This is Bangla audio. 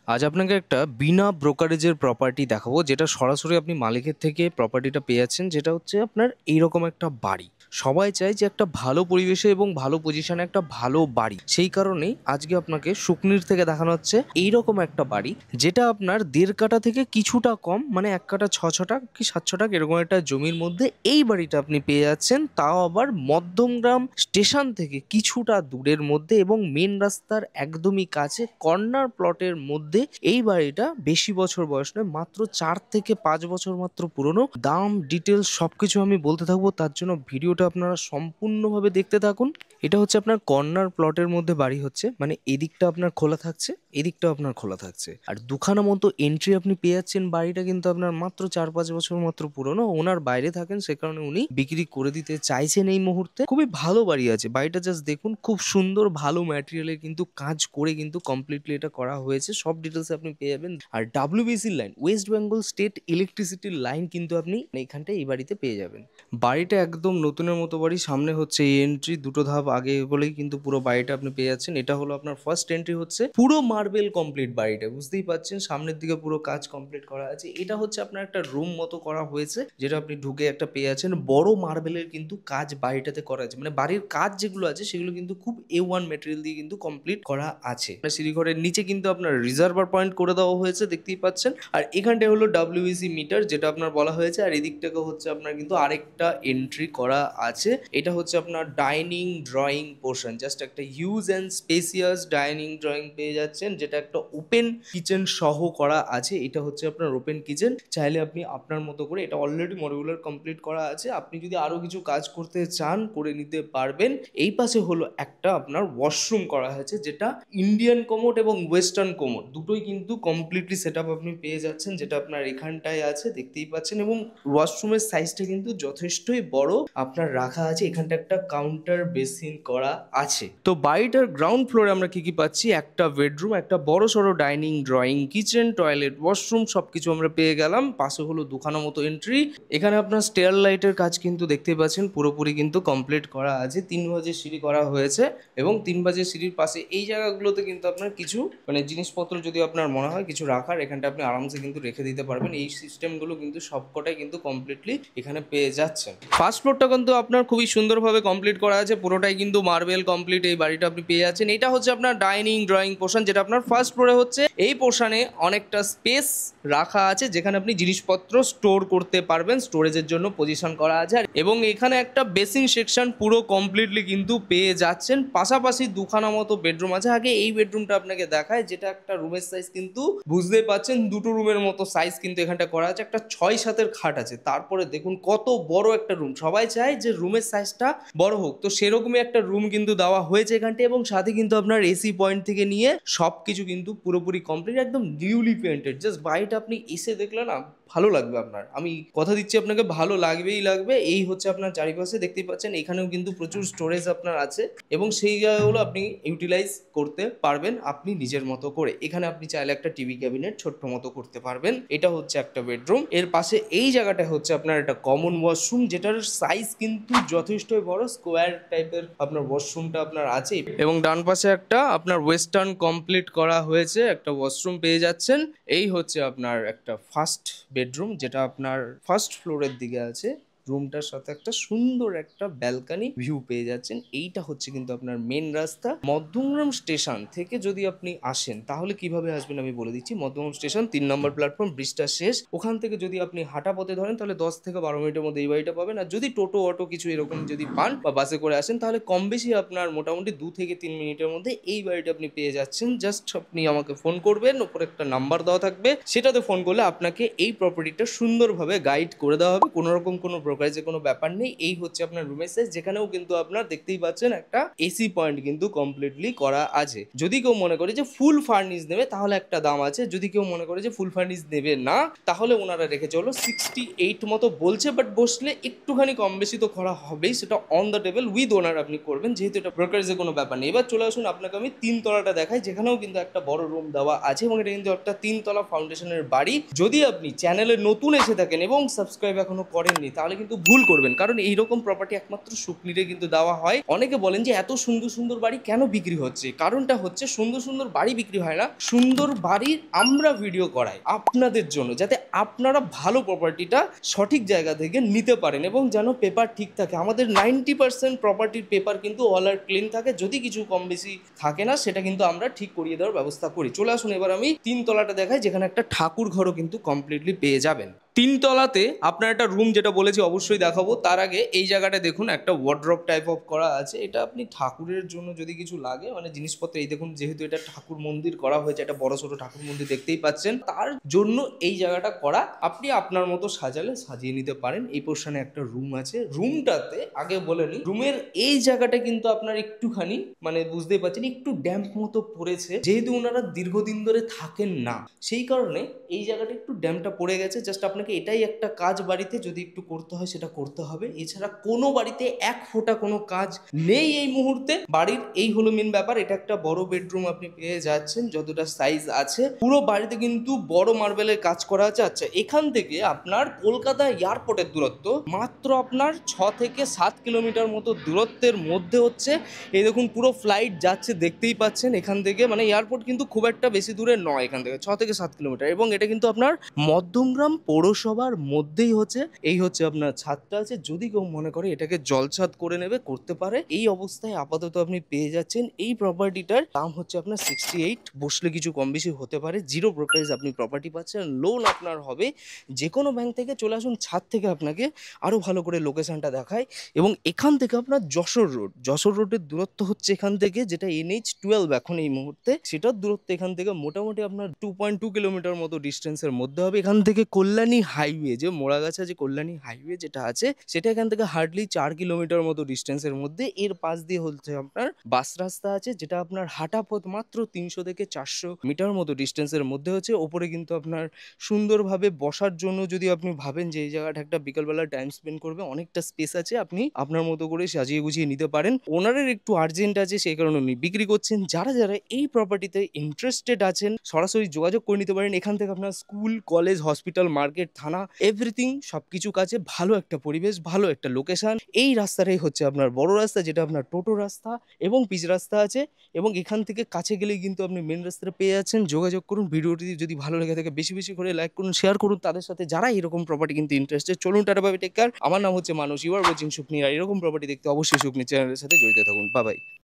আজ আপনাকে একটা বিনা ব্রোকারেজের প্রপার্টি দেখাবো, যেটা সরাসরি আপনি মালিকের থেকে প্রপার্টিটা পেয়ে যাচ্ছেন। যেটা হচ্ছে আপনার এইরকম একটা বাড়ি। সবাই চায় যে একটা ভালো পরিবেশে এবং ভালো পজিশনে একটা ভালো বাড়ি। সেই কারণেই আজকে আপনাকে শুকনির থেকে দেখানো হচ্ছে এইরকম একটা বাড়ি, যেটা আপনার 1.5 কাঠা থেকে কিছুটা কম, মানে 1 কাঠা 6 ছটাক কি 7 ছটাক এরকম একটা জমির মধ্যে এই বাড়িটা আপনি পেয়ে যাচ্ছেন। তাও আবার মধ্যমগ্রাম স্টেশন থেকে কিছুটা দূরের মধ্যে এবং মেন রাস্তার একদমই কাছে, কর্নার প্লটের মধ্যে। এই বাড়িটা বেশি বছর বয়স নয়, মাত্র 4 থেকে 5 বছর মাত্র পুরনো। দাম, ডিটেলস সবকিছু আমি বলতে থাকবো, তার জন্য ভিডিওটা আপনারা সম্পূর্ণভাবে দেখতে থাকুন। এটা হচ্ছে আপনার কর্নার প্লটের মধ্যে বাড়ি হচ্ছে, মানে এদিকটা আপনার খোলা থাকছে, এদিকটা আপনার খোলা থাকছে। আর দুখানা মতো এন্ট্রি আপনি পেয়ে যাচ্ছেন। বাড়িটা কিন্তু আপনার মাত্র 4-5 বছর মাত্র পুরনো। ওনার বাইরে থাকেন, সে কারণে উনি বিক্রি করে দিতে চাইছেন এই মুহূর্তে। খুবই ভালো বাড়ি আছে বাড়িটা, জাস্ট দেখুন, খুব সুন্দর ভালো ম্যাটেরিয়ালের কিন্তু কাজ করে কিন্তু কমপ্লিটলি এটা করা হয়েছে। সব ডিটেলস আপনি পেয়ে যাবেন। আর ডাব্লিউবিসির লাইন, ওয়েস্ট বেঙ্গল স্টেট ইলেকট্রিসিটির লাইন কিন্তু আপনি এইখানটায় এই বাড়িতে পেয়ে যাবেন। বাড়িটা একদম নতুনের মতো বাড়ি। সামনে হচ্ছে এই এন্ট্রি, দুটো ধাপ আগে বলেই কিন্তু পুরো বাড়িটা আপনি পেয়ে যাচ্ছেন। এটা হলো আপনার ফার্স্ট এন্ট্রি, হচ্ছে পুরো মার্বেল কমপ্লিট বাড়িটা, বুঝতেই পাচ্ছেন। সামনের দিকে পুরো কাজ কমপ্লিট করা আছে। এটা হচ্ছে আপনার একটা রুম মতো করা হয়েছে, যেটা আপনি ঢুকে একটা পেয়ে যাচ্ছেন। বড় মার্বেলের কিন্তু কাজ বাড়িটাতে করা আছে, মানে বাড়ির কাজ যেগুলো আছে সেগুলো কিন্তু খুব A1 মেটেরিয়াল দিয়ে কিন্তু কমপ্লিট করা আছে। সিঁড়িঘরের নিচে কিন্তু আপনার রিজার্ভার পয়েন্ট করে দেওয়া হয়েছে, দেখতেই পাচ্ছেন। আর এখানটায় হলো ডাব্লিউবিসি মিটার, যেটা আপনার বলা হয়েছে। আর এদিকটাকে হচ্ছে আপনার কিন্তু আরেকটা এন্ট্রি করা আছে। এটা হচ্ছে আপনার ডাইনিং ড্রয়িং পোর্শন, জাস্ট একটা huge and spacious dining drawing পেয়ে যাচ্ছেন, যেটা একটা ওপেন কিচেন সহ করা আছে। এটা হচ্ছে আপনার ওপেন কিচেন। চাইলে আপনি আপনার মতো করে, এটা অলরেডি মডিউলার কমপ্লিট করা আছে, আপনি যদি আরো কিছু কাজ করতে চান করে নিতে পারবেন। এই পাশে হলো একটা আপনার ওয়াশরুম করা হয়েছে, যেটা ইন্ডিয়ান কোমোড এবং ওয়েস্টার্ন কোমোড দুটোই কিন্তু কমপ্লিটলি সেট আপ আপনি পেয়ে যাচ্ছেন, যেটা আপনার এখানটায় আছে, দেখতেই পাচ্ছেন। এবং ওয়াশরুমের সাইজটা কিন্তু যথেষ্টই বড় আপনার রাখা আছে। এখানটা একটা কাউন্টার বেসিন করা আছে। তো বাড়িটার গ্রাউন্ড ফ্লোরে আমরা কি কি পাচ্ছি? একটা বেডরুম, একটা বড় সড়ো dining drawing kitchen, toilet, washroom সবকিছু আমরা পেয়ে গেলাম। পাশে হলো দুখানা মতো এন্ট্রি। এখানে আপনার স্টেয়ার লাইটের কাজ কিন্তু দেখতেই পাচ্ছেন পুরোপুরি কিন্তু কমপ্লিট করা আছে। 3 বাজের সিঁড়ি করা হয়েছে এবং 3 বাজের সিঁড়ির পাশে এই জায়গাগুলোতে কিন্তু আপনার কিছু মানে জিনিসপত্র যদি আপনার মনে হয় কিছু রাখার, এখানটা আপনি আরামসে কিন্তু রেখে দিতে পারবেন। এই সিস্টেমগুলো কিন্তু সবকটাই কিন্তু কমপ্লিটলি এখানে পেয়ে যাচ্ছেন। ফার্স্ট ফ্লোরটা কিন্তু আপনার খুবই সুন্দরভাবে কমপ্লিট করা আছে, পুরোটাই কিন্তু মার্বেল কমপ্লিট এই বাড়িটা আপনি পেয়ে যাচ্ছেন। এটা হচ্ছে আপনার ডাইনিং ড্রয়িং পোর্শন, যেটা আপনার ফার্স্ট ফ্লোরে হচ্ছে। এই পোর্শনে অনেকটা স্পেস রাখা আছে, যেখানে আপনি জিনিসপত্র স্টোর করতে পারবেন, স্টোরেজের জন্য পজিশন করা আছে। এবং এখানে একটা বেসিং সেকশন পুরো কমপ্লিটলি কিন্তু পেয়ে যাচ্ছেন। পাশাপাশি দুখানা মতো বেডরুম আছে। আগে এই বেডরুমটা আপনাকে দেখায়, যেটা একটা রুমের সাইজ কিন্তু বুঝতে পাচ্ছেন দুটো রুমের মতো সাইজ কিন্তু এখানটা করা আছে। একটা 6-7 খাট আছে। তারপরে দেখুন কত বড় একটা রুম। সবাই চায় যে রুমের সাইজটা বড় হোক, তো সেরকমই একটা রুম কিন্তু দেওয়া হয়েছে এখানটা। এবং সাথে কিন্তু আপনার এসি পয়েন্ট থেকে নিয়ে সবকিছু কিন্তু পুরোপুরি কমপ্লিট, একদম নিউলি পেন্টেড। জাস্ট বাড়িটা আপনি এসে দেখলে না ভালো লাগবে আপনার, আমি কথা দিচ্ছি আপনাকে, ভালো লাগবেই লাগবে। এই হচ্ছে আপনার চারিপাশে দেখতেই পাচ্ছেন, এখানেও কিন্তু প্রচুর স্টোরেজ আপনার আছে এবং সেই জায়গাগুলো আপনি ইউটিলাইজ করতে পারবেন আপনি নিজের মতো করে। এখানে আপনি চাইলে একটা টিভি ক্যাবিনেট ছোট্ট মতো করতে পারবেন। এটা হচ্ছে একটা বেডরুম। এর পাশে এই জায়গাটা হচ্ছে আপনার একটা কমন ওয়াশরুম, যেটার সাইজ কিন্তু যথেষ্টই বড়, স্কোয়ার টাইপের আপনার ওয়াশরুমটা আপনার আছে। এবং ডান পাশে একটা আপনার ওয়েস্টার্ন কমপ্লিট করা হয়েছে একটা ওয়াশরুম পেয়ে যাচ্ছেন। এই হচ্ছে আপনার একটা ফার্স্ট বেডরুম, যেটা আপনার ফার্স্ট ফ্লোরের দিকে আছে। রুমটার সাথে একটা সুন্দর একটা ব্যালকনি ভিউ পেয়ে যাচ্ছেন। এইটা হচ্ছে কিন্তু আপনার মেন রাস্তা। মধ্যমগ্রাম স্টেশন থেকে যদি আপনি আসেন তাহলে কিভাবে আসবেন আমি বলে দিচ্ছি। মধ্যমগ্রাম স্টেশন 3 নম্বর প্ল্যাটফর্ম, ব্রিজটা শেষ। ওখান থেকে যদি আপনি হাঁটা পথে ধরেন তাহলে 10 থেকে 12 মিনিটের মধ্যে এই বাড়িটা পাবেন। আর যদি টোটো অটো কিছু এরকম যদি পান বা বাসে করে আসেন তাহলে কম বেশি আপনার মোটামুটি 2 থেকে 3 মিনিটের মধ্যে এই বাড়িটা আপনি পেয়ে যাচ্ছেন। জাস্ট আপনি আমাকে ফোন করবেন, ওপরে একটা নাম্বার দেওয়া থাকবে, সেটাতে ফোন করলে আপনাকে এই প্রপার্টিটা সুন্দরভাবে গাইড করে দেওয়া হবে। কোনো রকম কোনো ব্রোকারেজের কোনো ব্যাপার নেই। এই হচ্ছে আপনার রুমের সাইজ, যেখানেও কিন্তু আপনার দেখতেই পাচ্ছেন একটা এসি পয়েন্ট কিন্তু কমপ্লিটলি করা আছে। যদি কেউ মনে করে যে ফুল ফার্নিশ নেবে তাহলে একটা দাম আছে, যদি কেউ মনে করে যে ফুল ফার্নিশ নেবে না তাহলে ওনারা রেখেছে হলো 68 মতো বলছে, বাট বসলে একটুখানি কম বেশি তো করা হবেই, সেটা অন দ্য টেবিল উইথ ওনার আপনি করবেন, যেহেতু এটা ব্রোকারেজের কোনো ব্যাপার নেই। এবার চলে আসুন আপনাকে আমি 3 তলাটা দেখাই, যেখানেও কিন্তু একটা বড় রুম দেওয়া আছে এবং এটা কিন্তু একটা 3 তলা ফাউন্ডেশনের বাড়ি। যদি আপনি চ্যানেলে নতুন এসে থাকেন এবং সাবস্ক্রাইব এখনো করেননি তাহলে কিন্তু কিন্তু ভুল করবেন, কারণ এইরকম প্রপার্টি একমাত্র শুকনিরে কিন্তু দেওয়া হয়। অনেকে বলেন যে এত সুন্দর সুন্দর বাড়ি কেন বিক্রি হচ্ছে, কারণটা হচ্ছে সুন্দর সুন্দর বাড়ি বিক্রি হয় না, সুন্দর বাড়ির আমরা ভিডিও করাই আপনাদের জন্য, যাতে আপনারা ভালো প্রপার্টিটা সঠিক জায়গা থেকে নিতে পারেন এবং যেন পেপার ঠিক থাকে। আমাদের 90% প্রপার্টির পেপার কিন্তু অল আর ক্লিন থাকে, যদি কিছু কম বেশি থাকে না সেটা কিন্তু আমরা ঠিক করিয়ে দেওয়ার ব্যবস্থা করি। চলে আসুন এবার আমি 3 তলাটা দেখাই, যেখানে একটা ঠাকুর ঘরও কিন্তু কমপ্লিটলি পেয়ে যাবেন। 3 তলাতে আপনার একটা রুম যেটা বলেছি অবশ্যই দেখাবো, তার আগে এই জায়গাটা দেখুন একটা ওয়ার্ড্রপ টাইপ অফ করা আছে। এটা আপনি ঠাকুরের জন্য যদি কিছু লাগে মানে জিনিসপত্র, এই দেখুন যেহেতু এটা ঠাকুর মন্দির করা হয়েছে, একটা বড় ছোট ঠাকুর মন্দির দেখতেই পাচ্ছেন, তার জন্য এই জায়গাটা করা। আপনি আপনার মতো সাজালে সাজিয়ে নিতে পারেন। এই পোর্শনে একটা রুম আছে, রুমটাতে আগে বলে নি রুমের এই জায়গাটা কিন্তু আপনার একটুখানি মানে বুঝতেই পারছেন একটু ড্যাম্প মতো পড়েছে, যেহেতু ওনারা দীর্ঘদিন ধরে থাকেন না সেই কারণে এই জায়গাটা একটু ড্যাম্পটা পড়ে গেছে। জাস্ট আপনাকে এটাই একটা কাজ বাড়িতে যদি একটু করতে হয় সেটা করতে হবে, এছাড়া কোনো বাড়িতে এক ফোঁটা কোনো কাজ নেই এই মুহূর্তে। বাড়ির এই হলো মেন ব্যাপার। এটা একটা বড় বেডরুম আপনি পেয়ে যাচ্ছেন, যতটা সাইজ আছে পুরো বাড়িতে কিন্তু বড় মার্বেলের কাজ করা আছে। আচ্ছা, এখান থেকে আপনার কলকাতা এয়ারপোর্টের দূরত্ব মাত্র আপনার 6 থেকে 7 কিলোমিটার মতো দূরত্বের মধ্যে হচ্ছে। এই দেখুন পুরো ফ্লাইট যাচ্ছে দেখতেই পাচ্ছেন এখান থেকে, মানে এয়ারপোর্ট কিন্তু খুব একটা বেশি দূরে নয়, এখান থেকে 6 থেকে 7 কিলোমিটার। এবং এটা কিন্তু আপনার মধ্যমগ্রাম পৌরসভার মধ্যেই হচ্ছে। এই হচ্ছে আপনার ছাদটা আছে, যদি কেউ মনে করে এটাকে জলছাদ করে নেবে করতে পারে। এই অবস্থায় আপাতত আপনি পেয়ে যাচ্ছেন। এই প্রপার্টিটার দাম হচ্ছে আপনার 68, বসলে কিছু কম বেশি হতে পারে। জিরো ব্রোকারেজ আপনি প্রপার্টি পাচ্ছেন, লোন আপনার হবে যে কোনো ব্যাংক থেকে। চলে আসুন ছাদ থেকে আপনাকে আরো ভালো করে লোকেশনটা দেখায়। এবং এখান থেকে আপনার যশোর রোডের দূরত্ব হচ্ছে এখান থেকে, যেটা NH-12 এখন এই মুহূর্তে, সেটার দূরত্ব এখান থেকে মোটামুটি আপনার 2.2 কিলোমিটার মতো ডিস্টেন্সের মধ্যে হবে। এখান থেকে কল্যাণী হাইওয়ে, যে মোড়াগাছা যে কল্যাণী হাইওয়ে যেটা আছে, সেটা এখান থেকে হার্ডলি 4 কিলোমিটার মতো ডিস্টেন্সের মধ্যে। এর পাশ দিয়ে হচ্ছে আপনার বাস রাস্তা আছে, যেটা আপনার হাঁটা পথ মাত্র 300 থেকে 400 মিটার মতো ডিস্টেন্সের মধ্যে হচ্ছে। ওপরে কিন্তু আপনার সুন্দরভাবে বসার জন্য, যদি আপনি ভাবেন যে এই জায়গাটা একটা বিকালবেলা টাইম স্পেন্ড করবে, অনেকটা স্পেস আছে, আপনি আপনার মতো করে সাজিয়ে গুছিয়ে নিতে পারেন। ওনারের একটু আর্জেন্ট আছে সেই কারণে উনি বিক্রি করছেন। যারা যারা এই প্রপার্টিতে ইন্টারেস্টেড আছেন সরাসরি যোগাযোগ করে নিতে পারেন। এখান থেকে আপনার স্কুল, কলেজ, হসপিটাল, মার্কেট, থানা, এভরিথিং সবকিছু কাছে, ভালো একটা পরিবেশ, ভালো একটা লোকেশন। এই রাস্তাটাই হচ্ছে আপনার বড় রাস্তা, যেটা আপনার টোটো রাস্তা এবং পিচ রাস্তা আছে। এবং এখান থেকে কাছে গেলেই কিন্তু আপনি মেন রাস্তাটা পেয়ে যাচ্ছেন। যোগাযোগ করুন। ভিডিওটি যদি ভালো লেগে থাকে বেশি বেশি করে লাইক করুন, শেয়ার করুন তাদের সাথে যারা এরকম প্রপার্টি কিন্তু ইন্টারেস্টেড। চলুন, টাটা, বাই, টেক কেয়ার। আমার নাম হচ্ছে মানুষ, ইউ আর ওয়াচিং শুকনি। আর এরকম প্রপার্টি দেখতে অবশ্যই শুকনি চ্যানেলের সাথে জড়িত থাকুন। Bye bye.